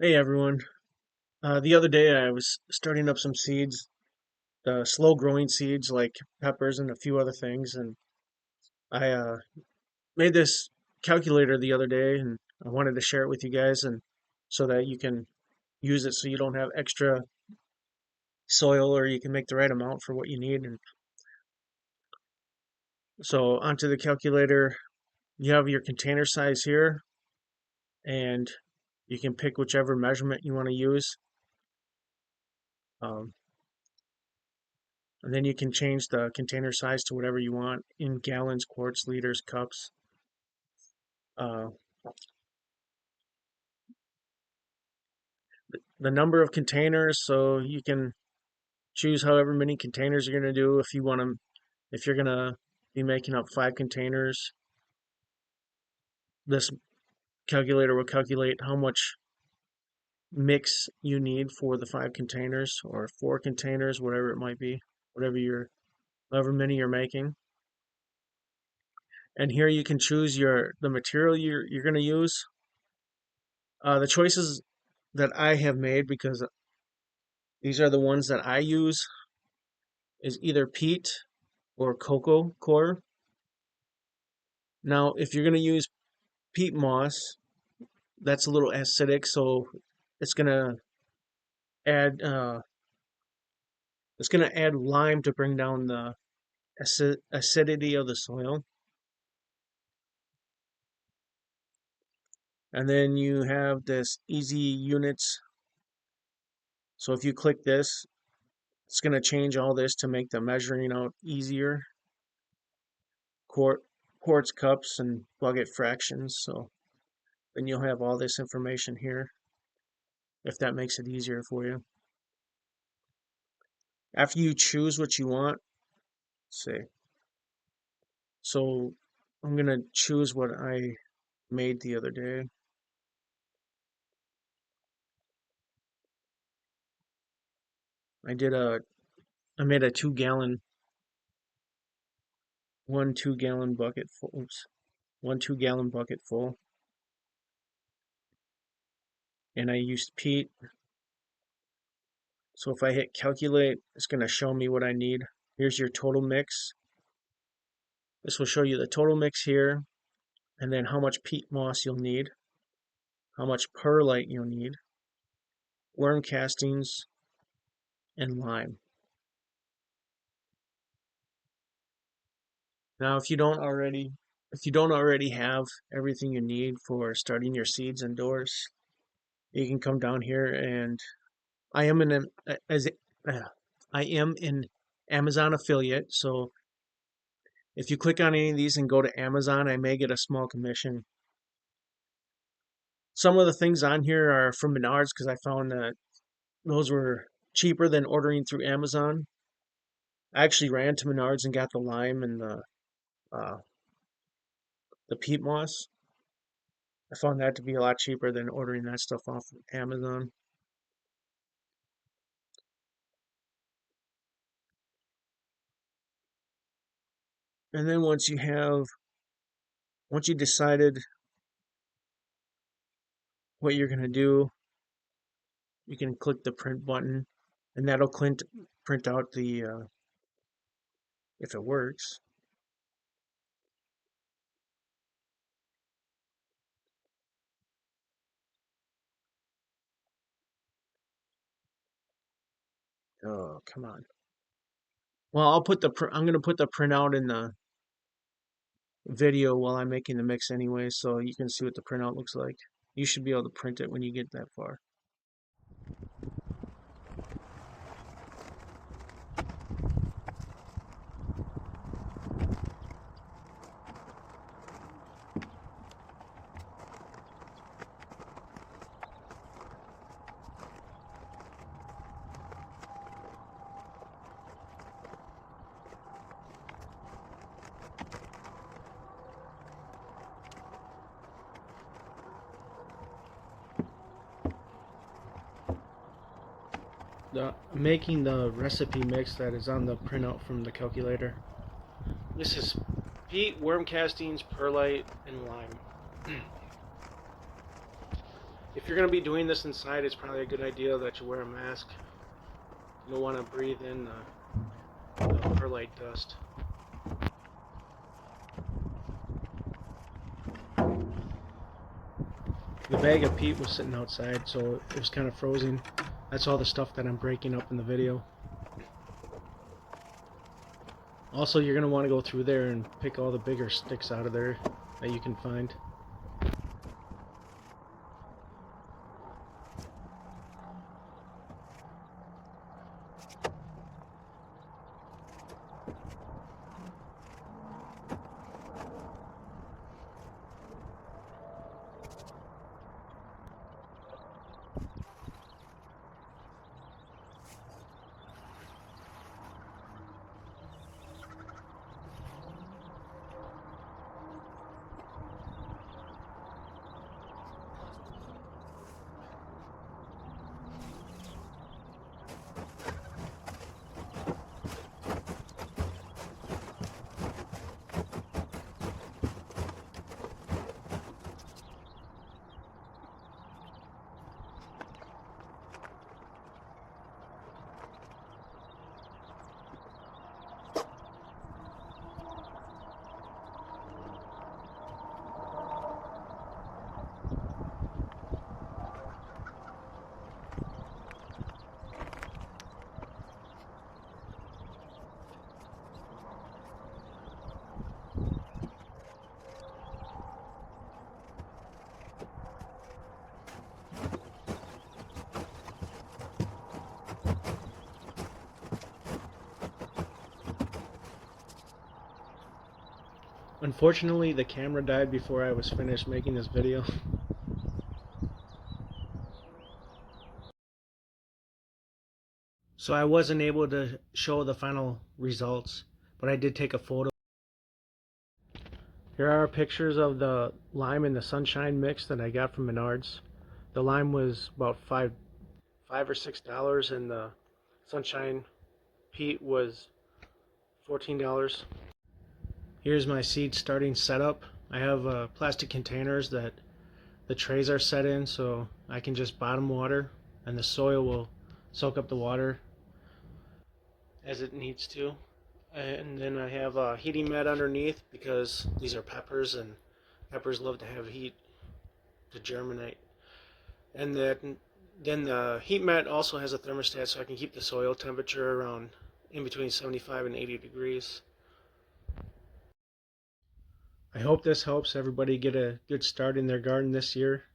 Hey everyone. The other day I was starting up some seeds, slow growing seeds like peppers and a few other things, and I made this calculator the other day, and I wanted to share it with you guys, and so that you can use it so you don't have extra soil, or you can make the right amount for what you need. And so onto the calculator, you have your container size here, and you can pick whichever measurement you want to use. Um, and then you can change the container size to whatever you want in gallons, quarts, liters, cups. Uh, the number of containers, so you can choose however many containers you're going to do. If you want to, if you're going to be making up 5 containers, this calculator will calculate how much mix you need for the 5 containers, or 4 containers, whatever it might be, however many you're making. And here you can choose the material you're going to use. The choices that I have made, because these are the ones that I use, is either peat or cocoa coir. Now, if you're going to use peat moss, that's a little acidic, so it's going to add lime to bring down the acidity of the soil. And then you have this easy units. So if you click this, it's going to change all this to make the measuring out easier. Quarts, cups, and bucket fractions. So then you'll have all this information here, if that makes it easier for you. After you choose what you want, say, so I'm gonna choose what I made the other day. I did a I made a 2 gallon, 1 2 gallon bucket full. Oops, 1 2 gallon bucket full, and I used peat. So if I hit calculate, it's gonna show me what I need. Here's your total mix. This will show you the total mix here, and then how much peat moss you'll need, how much perlite you'll need, worm castings, and lime. Now, if you don't already have everything you need for starting your seeds indoors, you can come down here, and I am an as I am an Amazon affiliate. So if you click on any of these and go to Amazon, I may get a small commission. Some of the things on here are from Menards, because I found that those were cheaper than ordering through Amazon. I actually ran to Menards and got the lime and uh, the peat moss. I found that to be a lot cheaper than ordering that stuff off of Amazon. And then once you decided what you're going to do, you can click the print button, and that'll print out the, if it works. Oh, come on. Well, I'm going to put the printout in the video while I'm making the mix anyway, so you can see what the printout looks like. You should be able to print it when you get that far. Making the recipe mix that is on the printout from the calculator. This is peat, worm castings, perlite, and lime. If you're going to be doing this inside, it's probably a good idea that you wear a mask. You don't want to breathe in the perlite dust. The bag of peat was sitting outside, so it was kind of frozen. That's all the stuff that I'm breaking up in the video. Also, you're going to want to go through there and pick all the bigger sticks out of there that you can find. Unfortunately, the camera died before I was finished making this video. So I wasn't able to show the final results, but I did take a photo. Here are pictures of the lime and the sunshine mix that I got from Menards. The lime was about $5 or $6, and the sunshine peat was $14. Here's my seed starting setup. I have plastic containers that the trays are set in, so I can just bottom water and the soil will soak up the water as it needs to. And then I have a heating mat underneath because these are peppers and peppers love to have heat to germinate. And then the heat mat also has a thermostat, so I can keep the soil temperature around in between 75 and 80 degrees. I hope this helps everybody get a good start in their garden this year.